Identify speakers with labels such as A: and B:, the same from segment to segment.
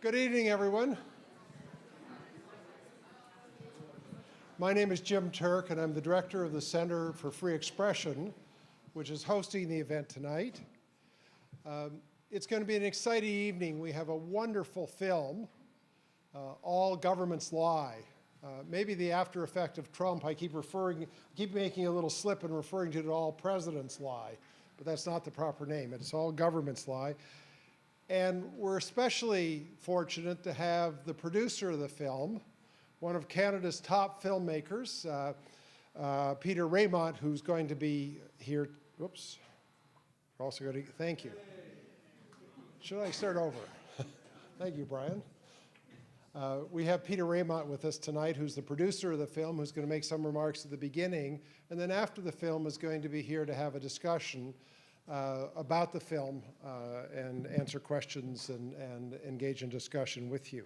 A: Good evening, everyone. My name is Jim Turk, and I'm the director of the Center for Free Expression, which is hosting the event tonight. It's going to be an exciting evening. We have a wonderful film, All Governments Lie. Maybe the after effect of Trump, I keep making a little slip and referring to it All Presidents Lie, but that's not the proper name. It's All Governments Lie. And we're especially fortunate to have the producer of the film, one of Canada's top filmmakers, Peter Raymont, who's going to be here. Whoops. We're also going to, thank you. Should I start over? Thank you, Brian. We have Peter Raymont with us tonight, who's the producer of the film, who's going to make some remarks at the beginning, and then after the film is going to be here to have a discussion about the film and answer questions and engage in discussion with you.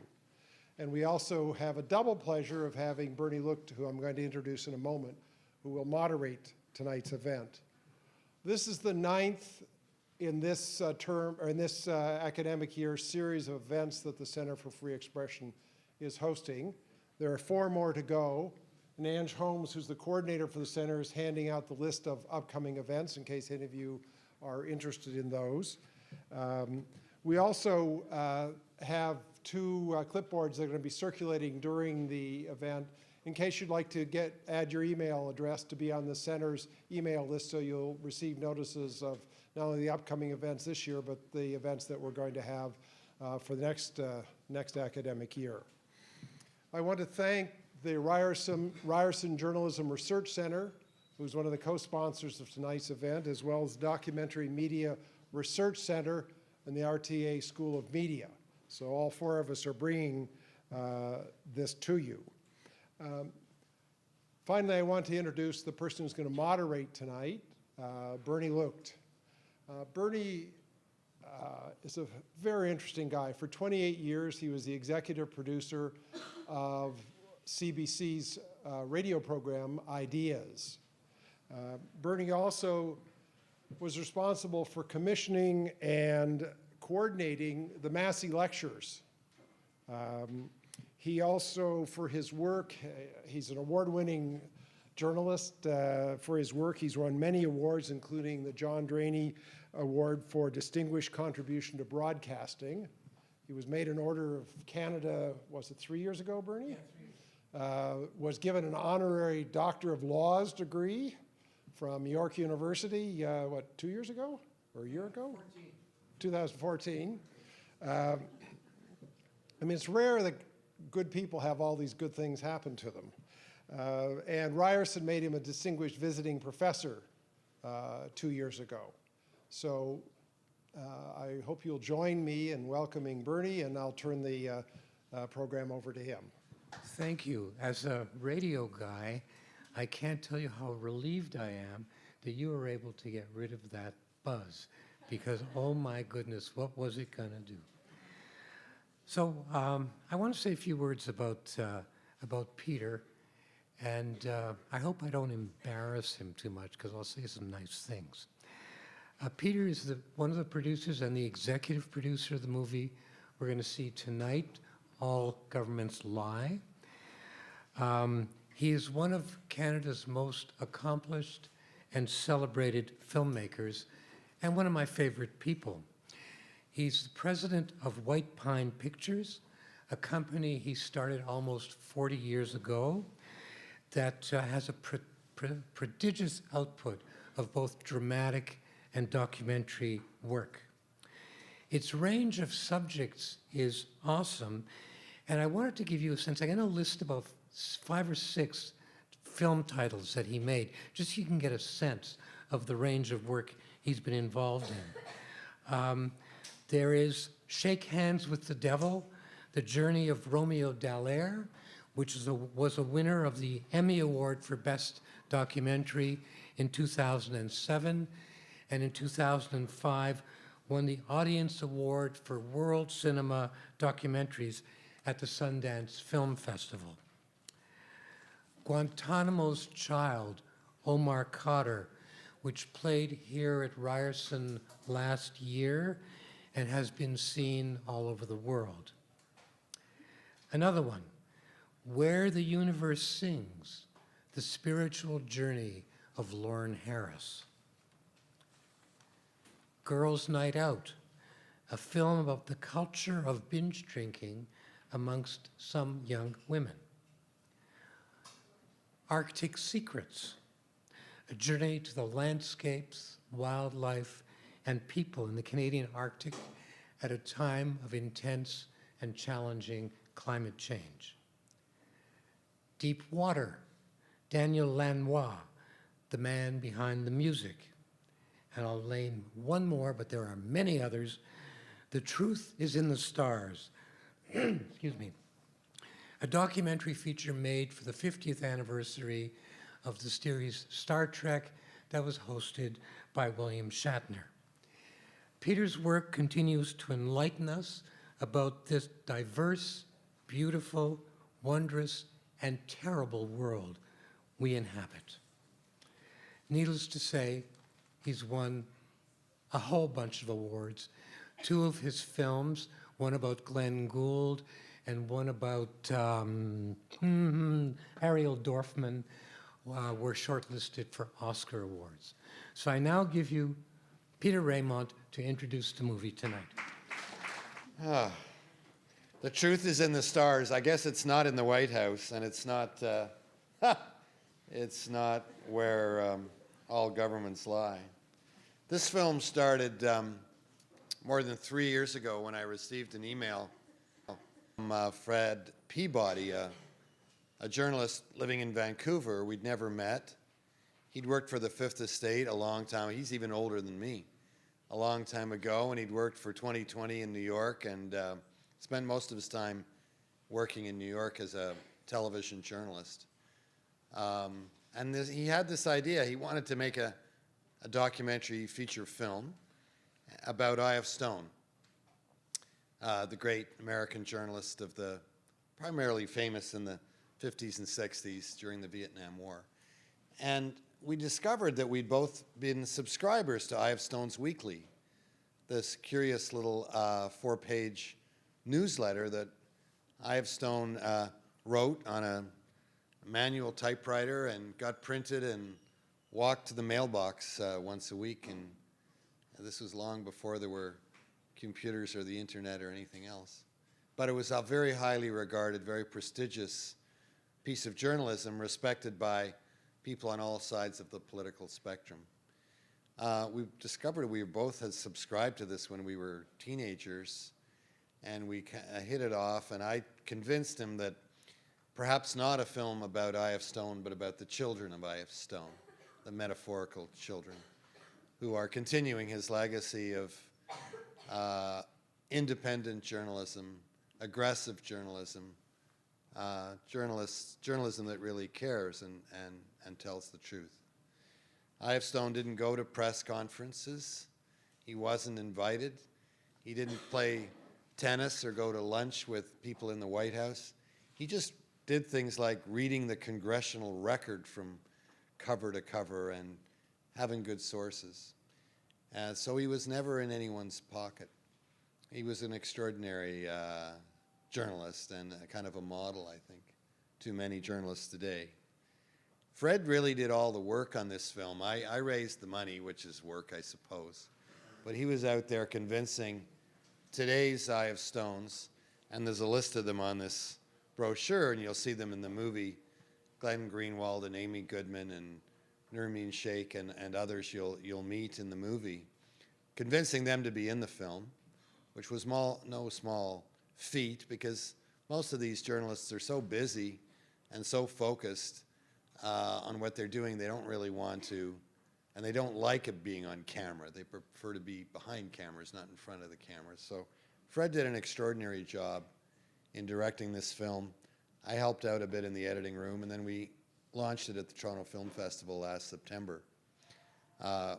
A: And we also have a double pleasure of having Bernie Lucht, who I'm going to introduce in a moment, who will moderate tonight's event. This is the 9th in this academic year series of events that the Center for Free Expression is hosting. There are 4 more to go. And Ange Holmes, who's the coordinator for the center, is handing out the list of upcoming events in case any of you are interested in those. We also have 2 clipboards that are going to be circulating during the event in case you'd like to add your email address to be on the center's email list, so you'll receive notices of not only the upcoming events this year, but the events that we're going to have for the next academic year. I want to thank the Ryerson Journalism Research Center, who's one of the co-sponsors of tonight's event, as well as the Documentary Media Research Center and the RTA School of Media. So all 4 of us are bringing this to you. Finally, I want to introduce the person who's going to moderate tonight, Bernie Lucht. Bernie is a very interesting guy. For 28 years, he was the executive producer of CBC's radio program, Ideas. Bernie also was responsible for commissioning and coordinating the Massey Lectures. He also, for his work, he's an award-winning journalist. For his work, he's won many awards, including the John Draney Award for Distinguished Contribution to Broadcasting. He was made an Order of Canada, was it 3 years ago, Bernie? Yeah, 3 years. Was given an honorary Doctor of Laws degree from York University, 2 years ago? Or a year ago? 2014. I mean, it's rare that good people have all these good things happen to them. And Ryerson made him a distinguished visiting professor 2 years ago. So I hope you'll join me in welcoming Bernie, and I'll turn the program over to him.
B: Thank you. As a radio guy, I can't tell you how relieved I am that you were able to get rid of that buzz, because oh my goodness, what was it going to do? So I want to say a few words about Peter, and I hope I don't embarrass him too much, because I'll say some nice things. Peter is one of the producers and the executive producer of the movie we're going to see tonight, All Governments Lie. He is one of Canada's most accomplished and celebrated filmmakers, and one of my favorite people. He's the president of White Pine Pictures, a company he started almost 40 years ago that has a prodigious output of both dramatic and documentary work. Its range of subjects is awesome, and I wanted to give you a sense. I'm going to list about 5 or 6 film titles that he made, just so you can get a sense of the range of work he's been involved in. There is Shake Hands with the Devil, The Journey of Romeo Dallaire, which was a winner of the Emmy Award for Best Documentary in 2007, and in 2005 won the Audience Award for World Cinema Documentaries at the Sundance Film Festival. Guantanamo's Child, Omar Khadr, which played here at Ryerson last year and has been seen all over the world. Another one, Where the Universe Sings, The Spiritual Journey of Lauren Harris. Girls' Night Out, a film about the culture of binge drinking amongst some young women. Arctic Secrets, a journey to the landscapes, wildlife, and people in the Canadian Arctic at a time of intense and challenging climate change. Deep Water, Daniel Lanois, the man behind the music. And I'll name one more, but there are many others. The Truth is in the Stars, excuse me, a documentary feature made for the 50th anniversary of the series Star Trek that was hosted by William Shatner. Peter's work continues to enlighten us about this diverse, beautiful, wondrous, and terrible world we inhabit. Needless to say, he's won a whole bunch of awards. 2 of his films, one about Glenn Gould and one about Ariel Dorfman, were shortlisted for Oscar awards. So I now give you Peter Raymont to introduce the movie tonight.
C: The truth is in the stars. I guess it's not in the White House, and it's not where all governments lie. This film started more than 3 years ago when I received an email from Fred Peabody, a journalist living in Vancouver. We'd never met. He'd worked for the Fifth Estate a long time. He's even older than me. A long time ago, and he'd worked for 2020 in New York and spent most of his time working in New York as a television journalist. He had this idea. He wanted to make a documentary feature film about I.F. Stone, the great American journalist of the primarily famous in the 50s and 60s during the Vietnam War. And we discovered that we'd both been subscribers to I.F. Stone's Weekly, this curious little 4-page newsletter that I.F. Stone wrote on a manual typewriter and got printed and walked to the mailbox once a week. And this was long before there were computers or the internet or anything else. But it was a very highly regarded, very prestigious piece of journalism respected by people on all sides of the political spectrum. We discovered we both had subscribed to this when we were teenagers, and we hit it off, and I convinced him that perhaps not a film about I.F. Stone, but about the children of I.F. Stone, the metaphorical children, who are continuing his legacy of independent journalism, aggressive journalism, journalism that really cares and tells the truth. I.F. Stone didn't go to press conferences. He wasn't invited. He didn't play tennis or go to lunch with people in the White House. He just did things like reading the congressional record from cover to cover and having good sources. So he was never in anyone's pocket. He was an extraordinary journalist and a kind of a model, I think, to many journalists today. Fred really did all the work on this film. I raised the money, which is work, I suppose. But he was out there convincing today's I.F. Stones, and there's a list of them on this brochure, and you'll see them in the movie, Glenn Greenwald and Amy Goodman and Nermeen Shaikh and others you'll meet in the movie, convincing them to be in the film, which was no small feat, because most of these journalists are so busy and so focused on what they're doing, they don't really want to, and they don't like it being on camera. They prefer to be behind cameras, not in front of the cameras. So Fred did an extraordinary job in directing this film. I helped out a bit in the editing room, and then we launched it at the Toronto Film Festival last September,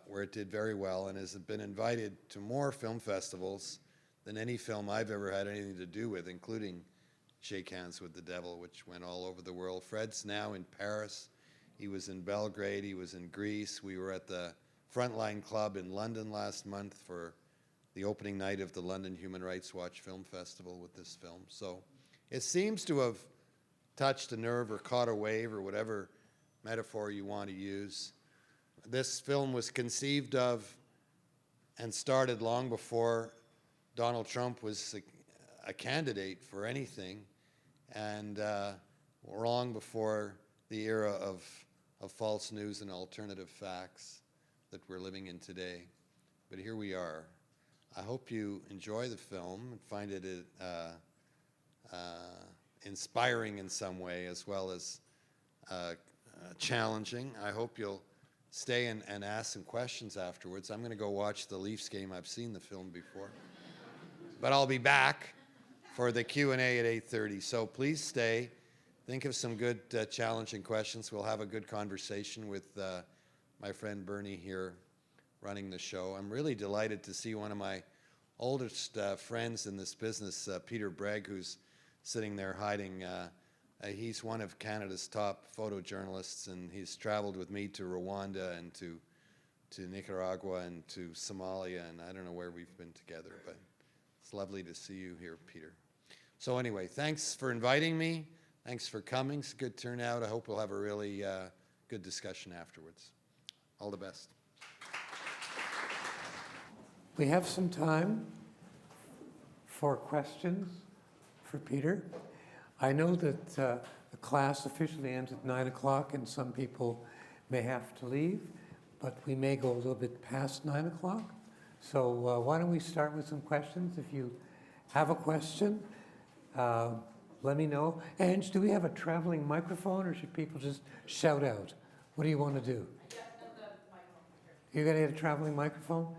C: where it did very well and has been invited to more film festivals than any film I've ever had anything to do with, including Shake Hands with the Devil, which went all over the world. Fred's now in Paris. He was in Belgrade. He was in Greece. We were at the Frontline Club in London last month for the opening night of the London Human Rights Watch Film Festival with this film. So It seems to have touched a nerve or caught a wave or whatever metaphor you want to use. This film was conceived of and started long before Donald Trump was a candidate for anything, and long before the era of false news and alternative facts that we're living in today. But here we are. I hope you enjoy the film and find it inspiring in some way, as well as challenging. I hope you'll stay and ask some questions afterwards. I'm going to go watch the Leafs game. I've seen the film before. But I'll be back for the Q&A at 8:30. So please stay. Think of some good challenging questions. We'll have a good conversation with my friend Bernie here running the show. I'm really delighted to see one of my oldest friends in this business, Peter Bragg, who's sitting there hiding. He's one of Canada's top photojournalists, and he's traveled with me to Rwanda and to Nicaragua and to Somalia, and I don't know where we've been together, but it's lovely to see you here, Peter. So anyway, thanks for inviting me. Thanks for coming. It's a good turnout. I hope we'll have a really good discussion afterwards. All the best.
B: We have some time for questions for Peter. I know that the class officially ends at 9 o'clock, and some people may have to leave, but we may go a little bit past 9 o'clock. So why don't we start with some questions? If you have a question, let me know. Ange, do we have a traveling microphone, or should people just shout out? What do you want to do? You're going to get a traveling microphone?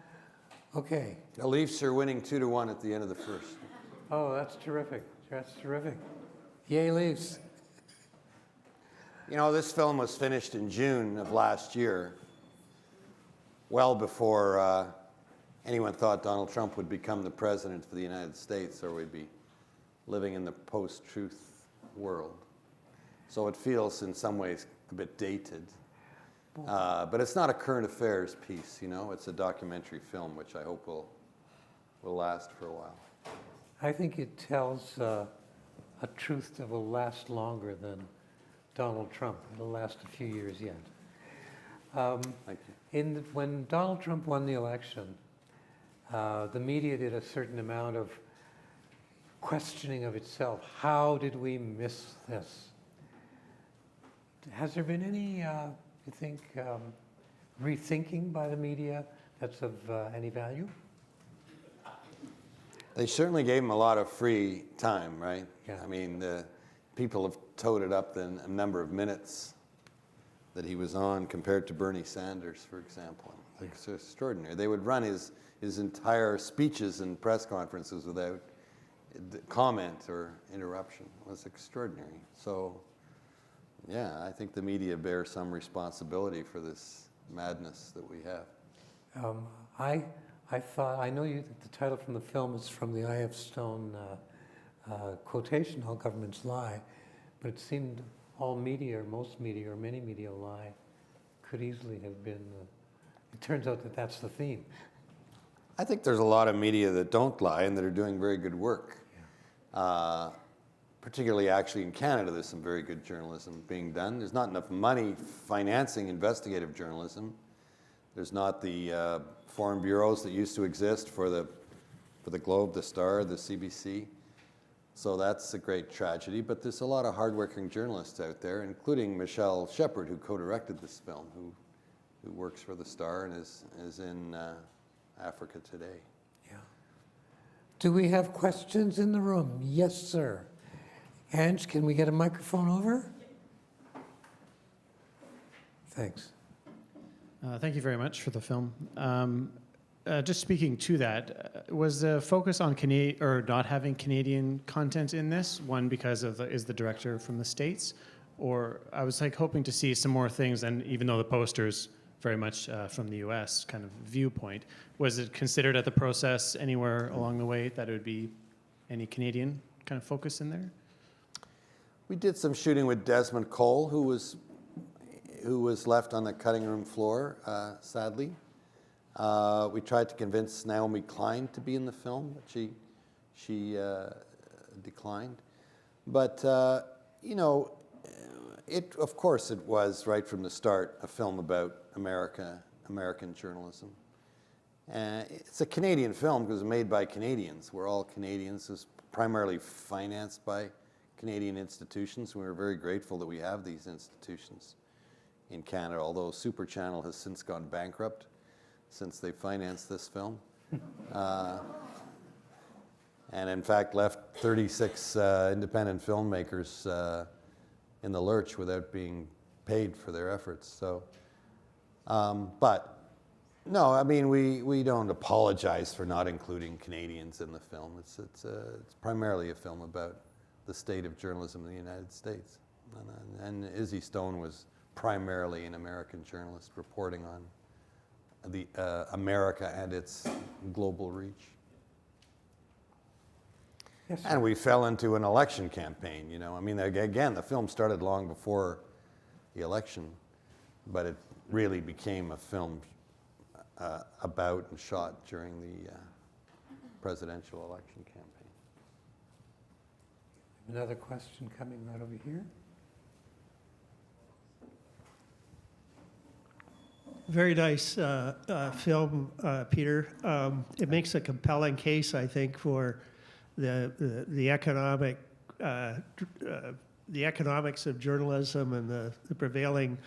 B: Okay.
C: The Leafs are winning 2-1 at the end of the first.
B: Oh, that's terrific. That's terrific. Yay, Leafs.
C: You know, this film was finished in June of last year, well before anyone thought Donald Trump would become the president of the United States, or we'd be living in the post-truth world. So it feels in some ways a bit dated. But it's not a current affairs piece, you know. It's a documentary film, which I hope will last for a while.
B: I think it tells a truth that will last longer than Donald Trump. It'll last a few years yet.
C: Thank you.
B: When Donald Trump won the election, the media did a certain amount of questioning of itself. How did we miss this? Has there been any, you think, rethinking by the media that's of any value?
C: They certainly gave him a lot of free time, right?
B: Yeah.
C: I mean, the people have toted up the number of minutes that he was on compared to Bernie Sanders, for example. Like, it's extraordinary. They would run his entire speeches and press conferences without comment or interruption. It was extraordinary. So, yeah, I think the media bear some responsibility for this madness that we have.
B: I know that the title from the film is from the I.F. Stone quotation, All Governments Lie, but it seemed all media, or most media, or many media lie could easily have been, it turns out that that's the theme.
C: I think there's a lot of media that don't lie and that are doing very good work. Yeah. Particularly actually in Canada, there's some very good journalism being done. There's not enough money financing investigative journalism. There's not the foreign bureaus that used to exist for the Globe, the Star, the CBC. So that's a great tragedy. But there's a lot of hardworking journalists out there, including Michelle Shepard, who co-directed this film, who works for the Star and is in Africa today.
B: Yeah. Do we have questions in the room? Yes, sir. Ange, can we get a microphone over? Thanks.
D: Thank you very much for the film. Just speaking to that, was the focus on not having Canadian content in this one because is the director from the States, or I was hoping to see some more things, and even though the poster's very much from the U.S. kind of viewpoint, was it considered at the process anywhere along the way that it would be any Canadian kind of focus in there?
C: We did some shooting with Desmond Cole, who was left on the cutting room floor, sadly. We tried to convince Naomi Klein to be in the film, but she declined. But, you know, of course it was right from the start a film about American journalism. It's a Canadian film because it's made by Canadians. We're all Canadians. It's primarily financed by Canadian institutions. We're very grateful that we have these institutions in Canada, although Super Channel has since gone bankrupt since they financed this film. And in fact left 36 independent filmmakers in the lurch without being paid for their efforts. So, but no, I mean, we don't apologize for not including Canadians in the film. It's primarily a film about the state of journalism in the United States. And Izzy Stone was primarily an American journalist reporting on the America and its global reach.
B: Yes, sir.
C: And we fell into an election campaign, you know. I mean, again, the film started long before the election, but it really became a film about and shot during the presidential election campaign.
B: Another question coming right over here.
E: Very nice film, Peter. It makes a compelling case, I think, for the economics of journalism and the prevailing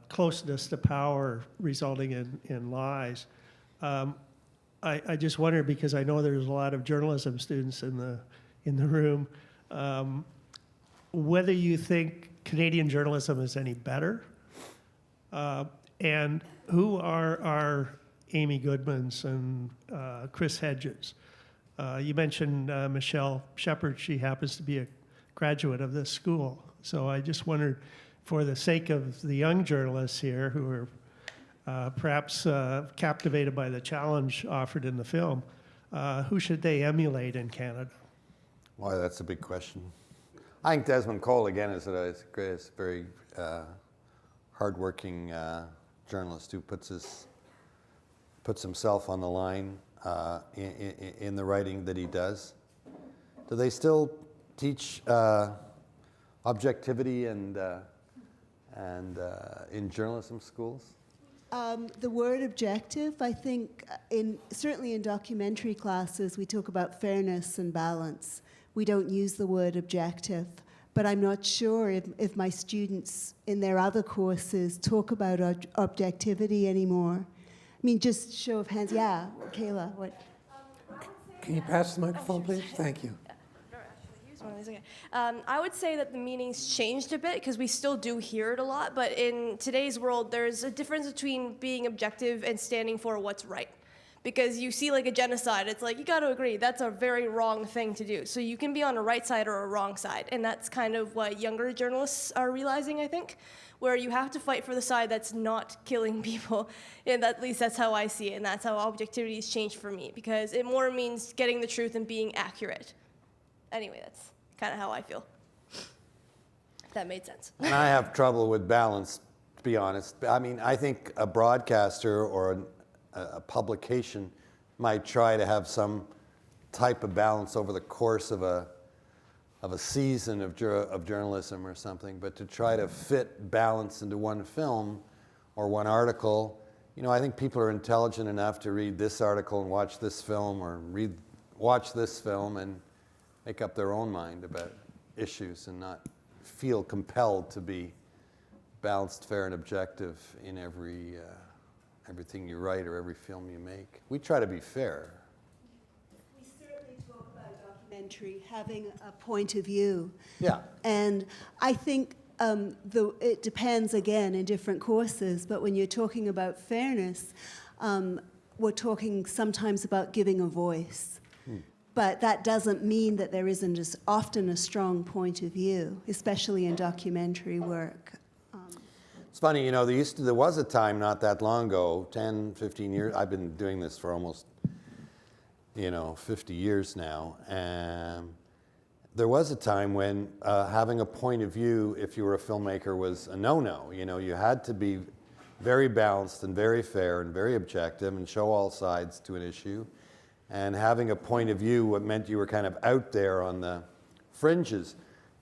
E: closeness to power resulting in lies. I just wonder, because I know there's a lot of journalism students in the room, whether you think Canadian journalism is any better, and who are Amy Goodmans and Chris Hedges? You mentioned Michelle Shepard. She happens to be a graduate of this school. So I just wondered, for the sake of the young journalists here who are perhaps captivated by the challenge offered in the film, who should they emulate in Canada?
C: Boy, that's a big question. I think Desmond Cole, again, is a very hardworking journalist who puts himself on the line in the writing that he does. Do they still teach objectivity and in journalism schools?
F: The word objective, I think, certainly in documentary classes, we talk about fairness and balance. We don't use the word objective, but I'm not sure if my students in their other courses talk about objectivity anymore. I mean, just show of hands. Yeah, Kayla, what?
B: Can you pass the microphone, please? Thank you.
G: I would say that the meaning's changed a bit because we still do hear it a lot, but in today's world, there's a difference between being objective and standing for what's right. Because you see like a genocide, it's like, you got to agree, that's a very wrong thing to do. So you can be on a right side or a wrong side, and that's kind of what younger journalists are realizing, I think, where you have to fight for the side that's not killing people, and at least that's how I see it, and that's how objectivity has changed for me, because it more means getting the truth and being accurate. Anyway, that's kind of how I feel. If that made sense.
C: And I have trouble with balance, to be honest. I mean, I think a broadcaster or a publication might try to have some type of balance over the course of a season of journalism or something, but to try to fit balance into one film or one article, you know, I think people are intelligent enough to read this article and watch this film, or watch this film and make up their own mind about issues and not feel compelled to be balanced, fair, and objective in everything you write or every film you make. We try to be fair.
F: We certainly talk about documentary having a point of view.
C: Yeah.
F: And I think it depends, again, in different courses, but when you're talking about fairness, we're talking sometimes about giving a voice. But that doesn't mean that there isn't as often a strong point of view, especially in documentary work.
C: It's funny, you know, there was a time not that long ago, 10, 15 years, I've been doing this for almost, 50 years now, and there was a time when having a point of view, if you were a filmmaker, was a no-no. You know, you had to be very balanced and very fair and very objective and show all sides to an issue. And having a point of view, what meant you were kind of out there on the fringes.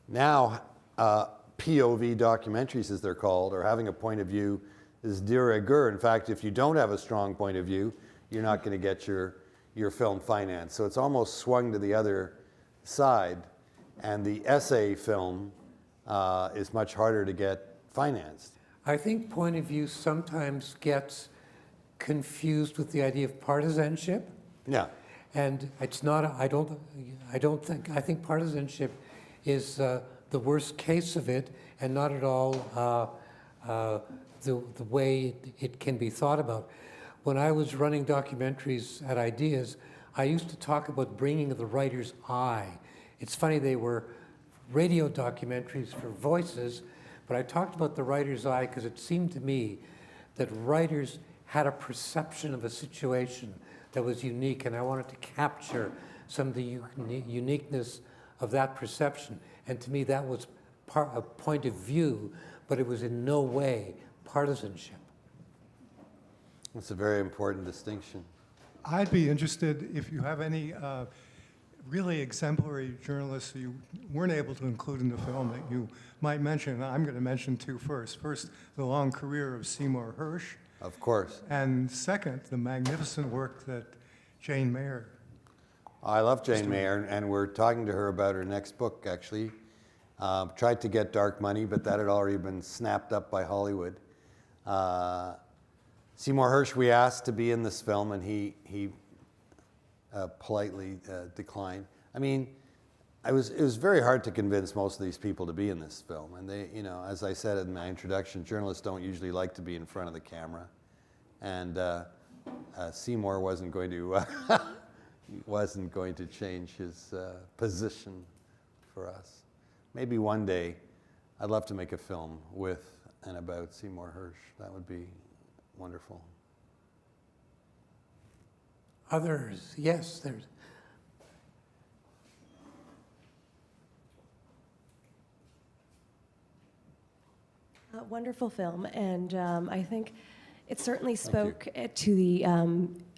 C: Now, POV documentaries, as they're called, or having a point of view, is de rigueur. In fact, if you don't have a strong point of view, you're not going to get your film financed. So it's almost swung to the other side, and the essay film is much harder to get financed.
B: I think point of view sometimes gets confused with the idea of partisanship.
C: Yeah.
B: And it's not, I think partisanship is the worst case of it, and not at all the way it can be thought about. When I was running documentaries at Ideas, I used to talk about bringing the writer's eye. It's funny, they were radio documentaries for voices, but I talked about the writer's eye because it seemed to me that writers had a perception of a situation that was unique, and I wanted to capture some of the uniqueness of that perception. And to me, that was a point of view, but it was in no way partisanship.
C: That's a very important distinction.
H: I'd be interested if you have any really exemplary journalists who you weren't able to include in the film that you might mention. I'm going to mention two first. First, the long career of Seymour Hersh.
C: Of course.
H: And second, the magnificent work that Jane Mayer.
C: I love Jane Mayer, and we're talking to her about her next book, actually. Tried to get Dark Money, but that had already been snapped up by Hollywood. Seymour Hersh, we asked to be in this film, and he politely declined. I mean, it was very hard to convince most of these people to be in this film. And they, as I said in my introduction, journalists don't usually like to be in front of the camera. And Seymour wasn't going to change his position for us. Maybe one day, I'd love to make a film with and about Seymour Hersh. That would be wonderful.
B: Others, yes, there's.
I: A wonderful film, and I think it certainly spoke to the,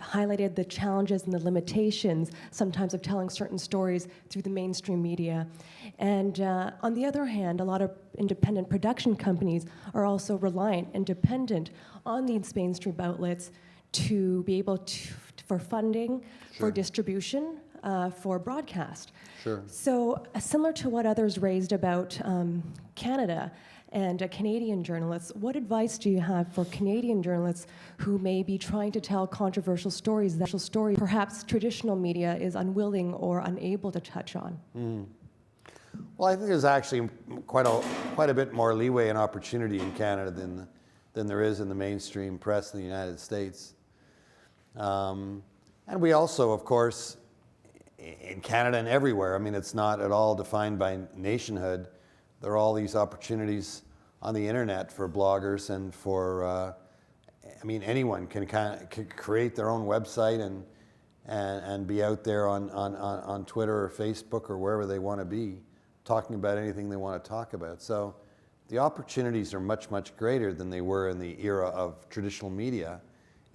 I: highlighted the challenges and the limitations sometimes of telling certain stories through the mainstream media. And on the other hand, a lot of independent production companies are also reliant and dependent on these mainstream outlets to be able to, for funding, for distribution, for broadcast.
C: Sure.
I: So similar to what others raised about Canada and Canadian journalists, what advice do you have for Canadian journalists who may be trying to tell controversial stories that perhaps traditional media is unwilling or unable to touch on?
C: Well, I think there's actually quite a bit more leeway and opportunity in Canada than there is in the mainstream press in the United States. And we also, of course, in Canada and everywhere, I mean, it's not at all defined by nationhood. There are all these opportunities on the internet for bloggers and for, anyone can create their own website and be out there on Twitter or Facebook or wherever they want to be, talking about anything they want to talk about. So the opportunities are much, much greater than they were in the era of traditional media,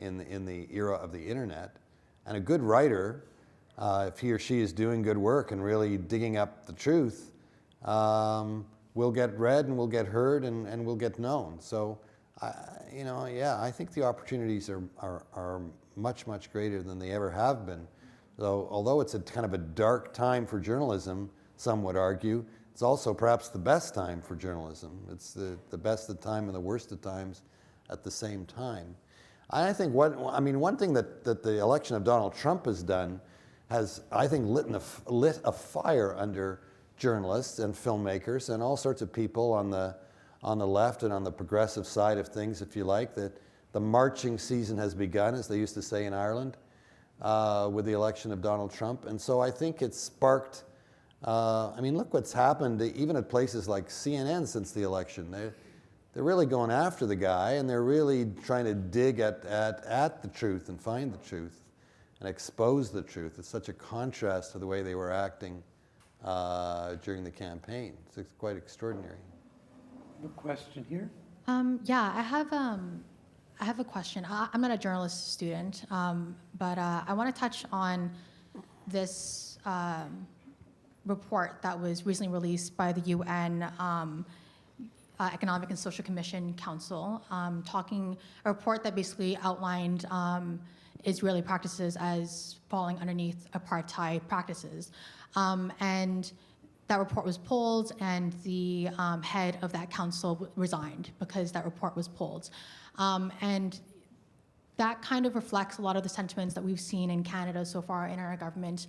C: in the era of the internet. And a good writer, if he or she is doing good work and really digging up the truth, will get read and will get heard and will get known. So, I think the opportunities are much, much greater than they ever have been. So, although it's a kind of a dark time for journalism, some would argue, it's also perhaps the best time for journalism. It's the best of time and the worst of times at the same time. I think one thing that the election of Donald Trump has done has, I think, lit a fire under journalists and filmmakers and all sorts of people on the left and on the progressive side of things, if you like, that the marching season has begun, as they used to say in Ireland, with the election of Donald Trump. And so I think it's sparked, look what's happened even at places like CNN since the election. They're really going after the guy, and they're really trying to dig at the truth and find the truth and expose the truth. It's such a contrast to the way they were acting during the campaign. It's quite extraordinary.
B: A question here?
J: I have a question. I'm not a journalist student, but I want to touch on this report that was recently released by the UN Economic and Social Commission Council, a report that basically outlined Israeli practices as falling underneath apartheid practices. And that report was pulled, and the head of that council resigned because that report was pulled. And that kind of reflects a lot of the sentiments that we've seen in Canada so far in our government.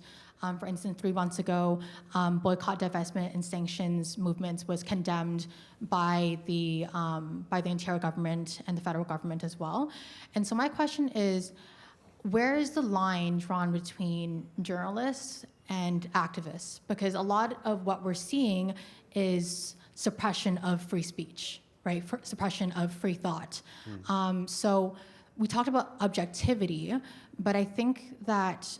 J: For instance, 3 months ago, boycott, divestment, and sanctions movements was condemned by the Ontario government and the federal government as well. And so my question is, where is the line drawn between journalists and activists? Because a lot of what we're seeing is suppression of free speech, right? Suppression of free thought. So we talked about objectivity, but I think that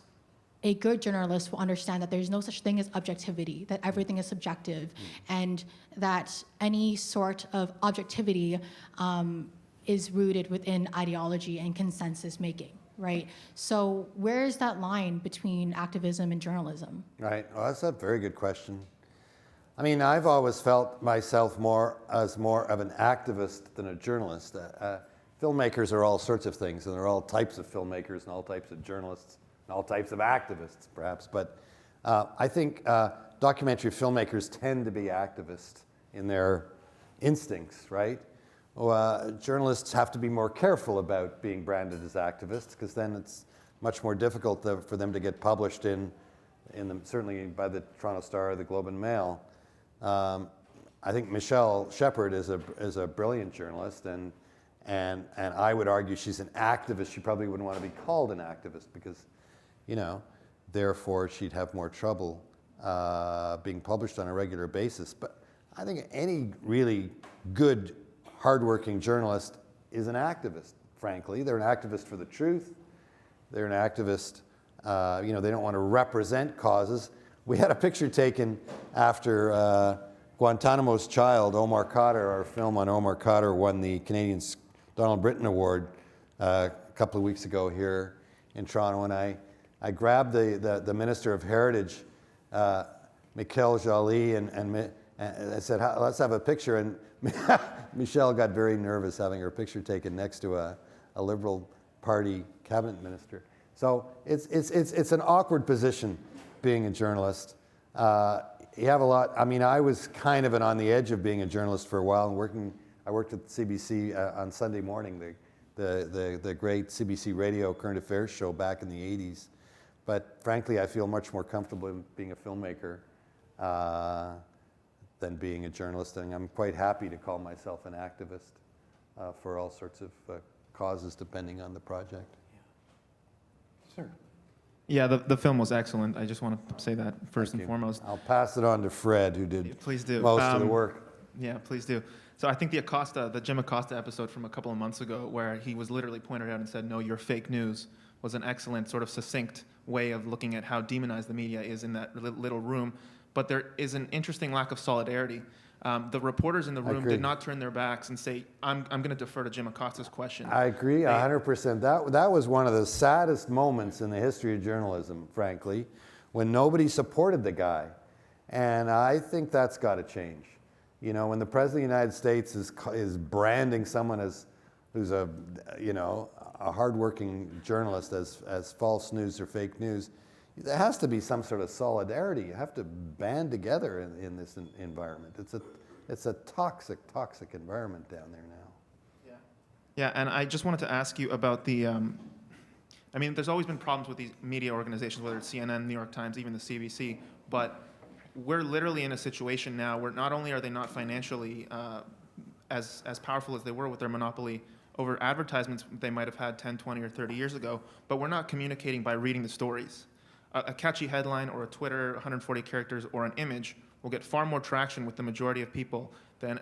J: a good journalist will understand that there's no such thing as objectivity, that everything is subjective, and that any sort of objectivity is rooted within ideology and consensus making, right? So where is that line between activism and journalism?
C: Right. Well, that's a very good question. I mean, I've always felt myself more of an activist than a journalist. Filmmakers are all sorts of things, and there are all types of filmmakers and all types of journalists and all types of activists, perhaps. But I think documentary filmmakers tend to be activists in their instincts, right? Journalists have to be more careful about being branded as activists, because then it's much more difficult for them to get published in certainly by the Toronto Star or the Globe and Mail. I think Michelle Shepard is a brilliant journalist, and I would argue she's an activist. She probably wouldn't want to be called an activist because, therefore she'd have more trouble being published on a regular basis. But I think any really good, hardworking journalist is an activist, frankly. They're an activist for the truth. They're an activist, they don't want to represent causes. We had a picture taken after Guantanamo's Child, Omar Khadr. Our film on Omar Khadr won the Canadian Donald Britton Award a couple of weeks ago here in Toronto, and I grabbed the Minister of Heritage, Michael Joly, and I said, let's have a picture, and Michelle got very nervous having her picture taken next to a Liberal Party cabinet minister. So it's an awkward position being a journalist. You have a lot. I mean, I was kind of on the edge of being a journalist for a while, and I worked at CBC on Sunday morning, the great CBC radio current affairs show back in the 80s. But frankly, I feel much more comfortable in being a filmmaker than being a journalist, and I'm quite happy to call myself an activist for all sorts of causes, depending on the project.
B: Sir.
K: Yeah, the film was excellent. I just want to say that first and foremost.
C: I'll pass it on to Fred, who did
K: Please do.
C: most of the work.
K: Yeah, please do. So I think the Jim Acosta episode from a couple of months ago, where he was literally pointed out and said, "No, you're fake news," was an excellent sort of succinct way of looking at how demonized the media is in that little room. But there is an interesting lack of solidarity. The reporters in the room did not turn their backs and say, I'm going to defer to Jim Acosta's question.
C: I agree 100%. That was one of the saddest moments in the history of journalism, frankly, when nobody supported the guy. And I think that's got to change. When the President of the United States is branding someone who's a hardworking journalist as false news or fake news, there has to be some sort of solidarity. You have to band together in this environment. It's a toxic environment down there now.
K: Yeah, and I just wanted to ask you about the, there's always been problems with these media organizations, whether it's CNN, New York Times, even the CBC, but we're literally in a situation now where not only are they not financially as powerful as they were with their monopoly over advertisements they might have had 10, 20, or 30 years ago, but we're not communicating by reading the stories. A catchy headline or a Twitter 140 characters or an image will get far more traction with the majority of people than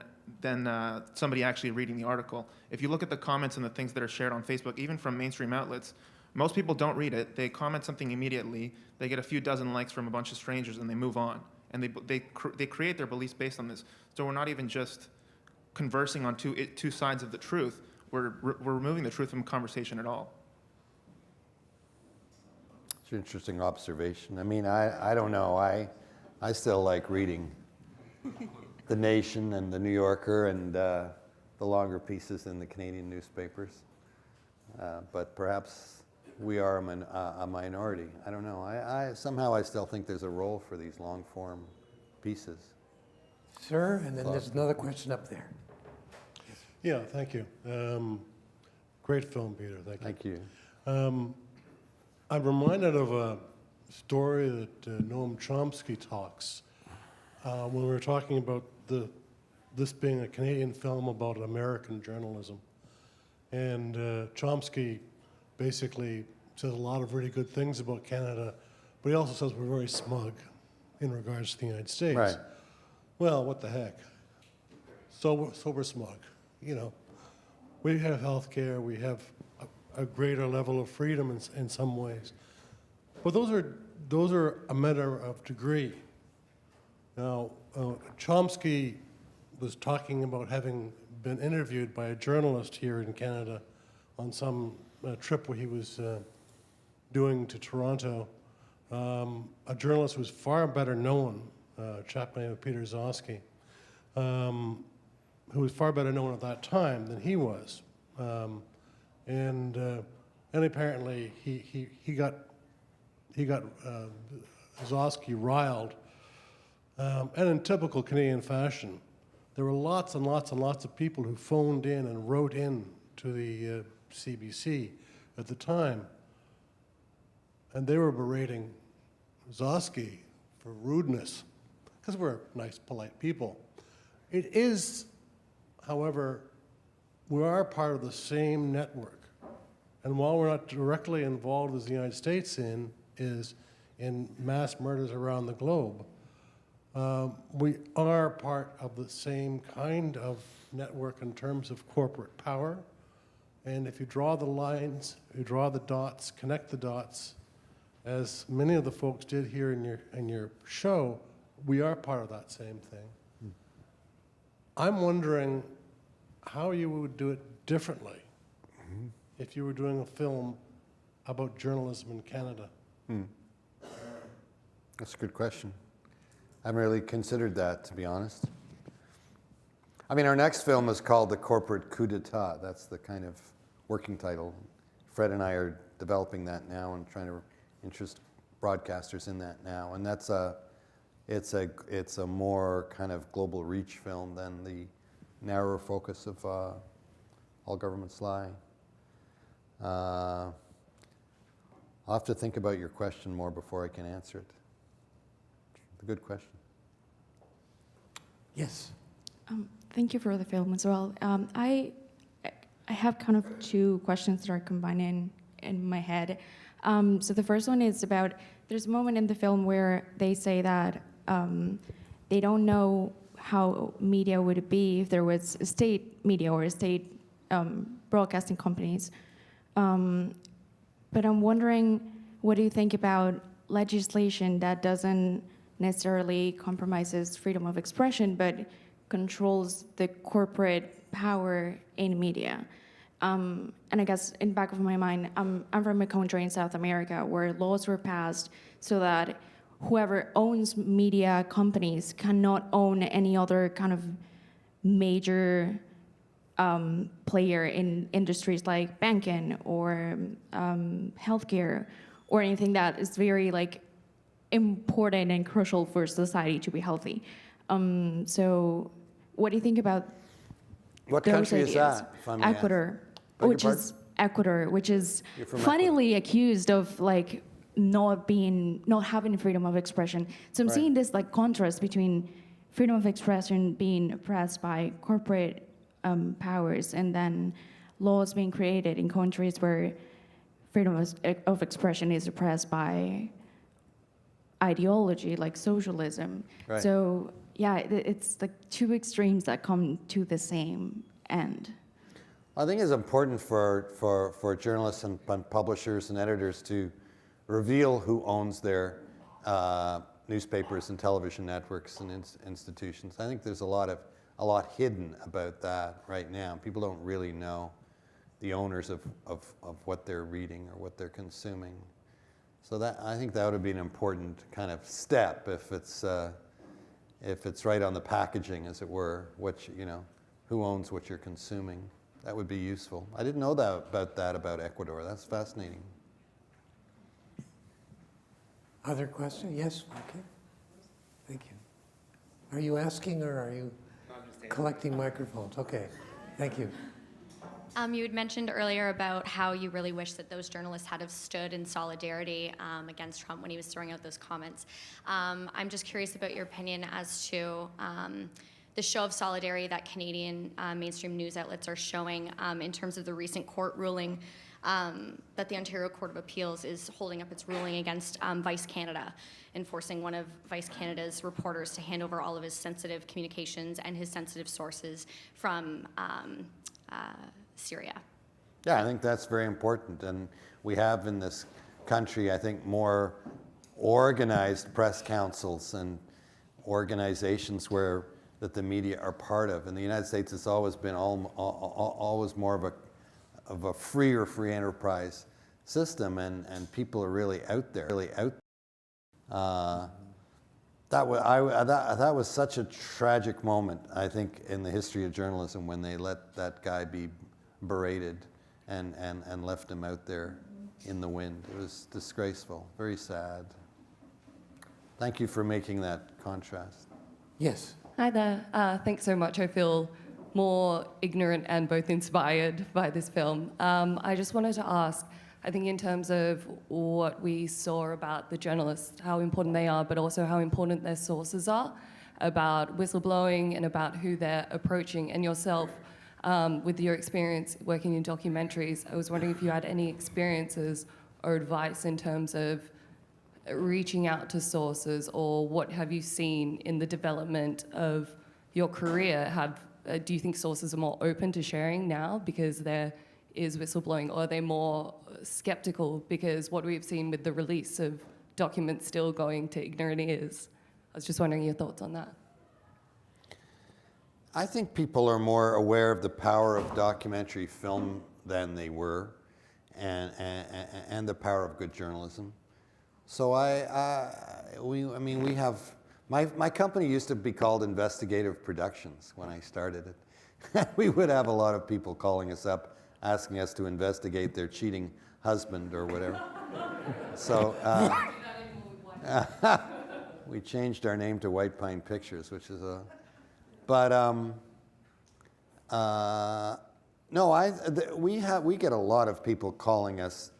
K: somebody actually reading the article. If you look at the comments and the things that are shared on Facebook, even from mainstream outlets, most people don't read it. They comment something immediately. They get a few dozen likes from a bunch of strangers, and they move on. And they create their beliefs based on this. So we're not even just conversing on two sides of the truth. We're removing the truth from conversation at all. It's
C: an interesting observation. I mean, I don't know. I still like reading The Nation and The New Yorker and the longer pieces in the Canadian newspapers. But perhaps we are a minority. I don't know. Somehow I still think there's a role for these long-form pieces.
B: Sir, and then there's another question up there.
L: Yeah, thank you. Great film, Peter. Thank you.
C: Thank you.
L: I'm reminded of a story that Noam Chomsky talks when we were talking about this being a Canadian film about American journalism. And Chomsky basically says a lot of really good things about Canada, but he also says we're very smug in regards to the United States.
C: Right.
L: Well, what the heck? So we're smug. You know, we have health care, we have a greater level of freedom in some ways. But those are a matter of degree. Now, Chomsky was talking about having been interviewed by a journalist here in Canada on some trip where he was doing to Toronto. A journalist who was far better known, a chap named Peter Zosky, who was far better known at that time than he was. And apparently he got Zosky riled. And in typical Canadian fashion, there were lots and lots and lots of people who phoned in and wrote in to the CBC at the time. And they were berating Zosky for rudeness, because we're nice, polite people. It is, however, we are part of the same network. And while we're not directly involved as the United States is in mass murders around the globe, we are part of the same kind of network in terms of corporate power. And if you draw the lines, you draw the dots, connect the dots, as many of the folks did here in your show, we are part of that same thing. I'm wondering how you would do it differently if you were doing a film about journalism in Canada.
C: That's a good question. I haven't really considered that, to be honest. I mean, our next film is called The Corporate Coup d'etat. That's the kind of working title. Fred and I are developing that now and trying to interest broadcasters in that now. And it's a more kind of global reach film than the narrower focus of All Governments Lie. I'll have to think about your question more before I can answer it. It's a good question.
B: Yes.
M: Thank you for the film as well. I have kind of two questions that are combined in my head. So the first one is about, there's a moment in the film where they say that they don't know how media would be if there was a state media or a state broadcasting companies. But I'm wondering, what do you think about legislation that doesn't necessarily compromises freedom of expression, but controls the corporate power in media? And I guess in the back of my mind, I'm from a country in South America where laws were passed so that whoever owns media companies cannot own any other kind of major player in industries like banking or healthcare or anything that is very important and crucial for society to be healthy. So what do you think about
C: What
M: those
C: country
M: ideas?
C: is that, if I may ask?
M: Ecuador,
C: Beg your
M: which is Ecuador, which is
C: You're from
M: funnily accused of not having freedom of expression. So I'm
C: Right.
M: seeing this contrast between freedom of expression being oppressed by corporate powers and then laws being created in countries where freedom of expression is oppressed by ideology like socialism.
C: Right.
M: So yeah, it's two extremes that come to the same end.
C: I think it's important for journalists and publishers and editors to reveal who owns their newspapers and television networks and institutions. I think there's a lot hidden about that right now. People don't really know the owners of what they're reading or what they're consuming. So that, I think that would be an important kind of step if it's right on the packaging, as it were, who owns what you're consuming. That would be useful. I didn't know about Ecuador. That's fascinating.
B: Other questions? Yes? Okay. Thank you. Are you asking or are you collecting microphones? Okay. Thank you.
N: You had mentioned earlier about how you really wish that those journalists had have stood in solidarity against Trump when he was throwing out those comments. I'm just curious about your opinion as to the show of solidarity that Canadian mainstream news outlets are showing in terms of the recent court ruling that the Ontario Court of Appeals is holding up its ruling against Vice Canada, enforcing one of Vice Canada's reporters to hand over all of his sensitive communications and his sensitive sources from Syria.
C: Yeah, I think that's very important. And we have in this country, I think, more organized press councils and organizations that the media are part of. In the United States, it's always been always more of a free enterprise system, and people are really out there. That was such a tragic moment, I think, in the history of journalism when they let that guy be berated and left him out there in the wind. It was disgraceful, very sad. Thank you for making that contrast.
B: Yes.
O: Hi there. Thanks so much. I feel more ignorant and both inspired by this film. I just wanted to ask, I think in terms of what we saw about the journalists, how important they are, but also how important their sources are, about whistleblowing and about who they're approaching, and yourself, with your experience working in documentaries, I was wondering if you had any experiences or advice in terms of reaching out to sources, or what have you seen in the development of your career? Do you think sources are more open to sharing now because there is whistleblowing, or are they more skeptical because what we've seen with the release of documents still going to ignorant ears? I was just wondering your thoughts on that.
C: I think people are more aware of the power of documentary film than they were, and the power of good journalism. So we have, my company used to be called Investigative Productions when I started it. We would have a lot of people calling us up, asking us to investigate their cheating husband or whatever. So we changed our name to White Pine Pictures, which is a, but no, we get a lot of people calling us,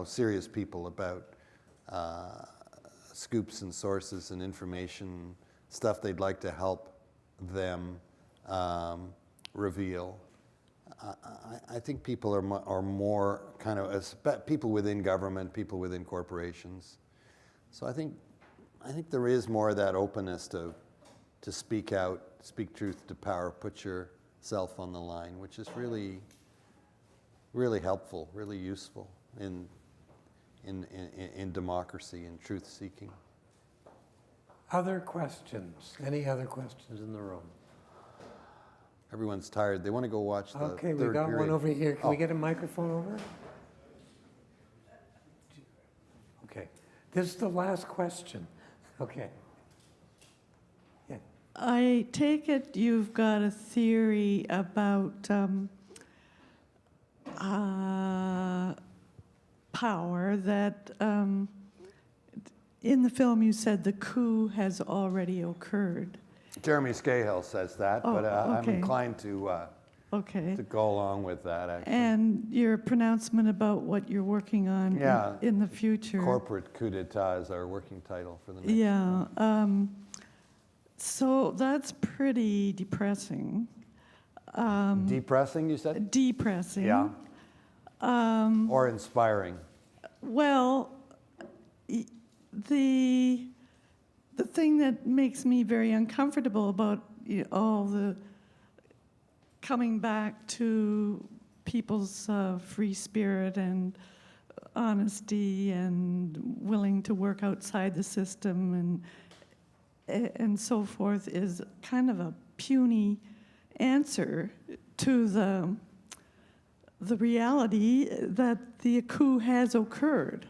C: serious people about scoops and sources and information, stuff they'd like to help them reveal. I think people are more kind of people within government, people within corporations. So I think there is more of that openness to speak out, speak truth to power, put yourself on the line, which is really, really helpful, really useful in democracy and truth-seeking.
B: Other questions? Any other questions in the room?
C: Everyone's tired. They want to go watch the
B: Okay, we
C: third
B: got
C: period.
B: one over here. Can we get a microphone over? Okay. This is the last question. Okay. Yeah.
P: I take it you've got a theory about power that in the film you said the coup has already occurred.
C: Jeremy Scahill says that,
P: Oh,
C: but I'm
P: okay.
C: inclined to go along with that, actually.
P: And your pronouncement about what you're working on in the future.
C: Corporate coup d'etat is our working title for the next
P: film. So that's pretty depressing.
C: Depressing, you said?
P: Depressing.
C: Yeah. Or inspiring.
P: Well, the thing that makes me very uncomfortable about all the coming back to people's free spirit and honesty and willing to work outside the system and so forth is kind of a puny answer to the reality that the coup has occurred.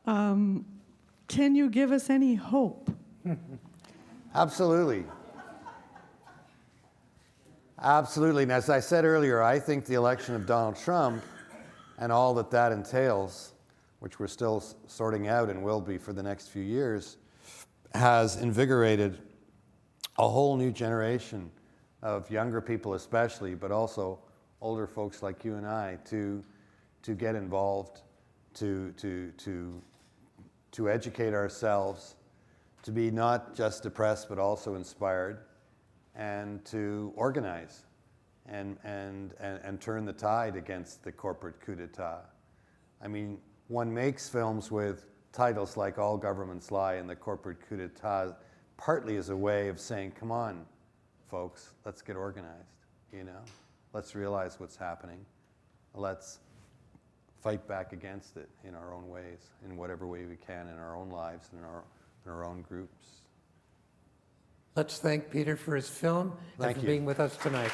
P: Can you give us any hope?
C: Absolutely. Absolutely. And as I said earlier, I think the election of Donald Trump and all that that entails, which we're still sorting out and will be for the next few years, has invigorated a whole new generation of younger people especially, but also older folks like you and I to get involved, to educate ourselves, to be not just depressed but also inspired, and to organize and turn the tide against the corporate coup d'etat. I mean, one makes films with titles like All Governments Lie and the Corporate Coup d'etat partly as a way of saying, come on, folks, let's get organized, you know? Let's realize what's happening. Let's fight back against it in our own ways, in whatever way we can, in our own lives, in our own groups.
B: Let's thank Peter for his film and
C: Thank
B: for
C: you.
B: being with us tonight.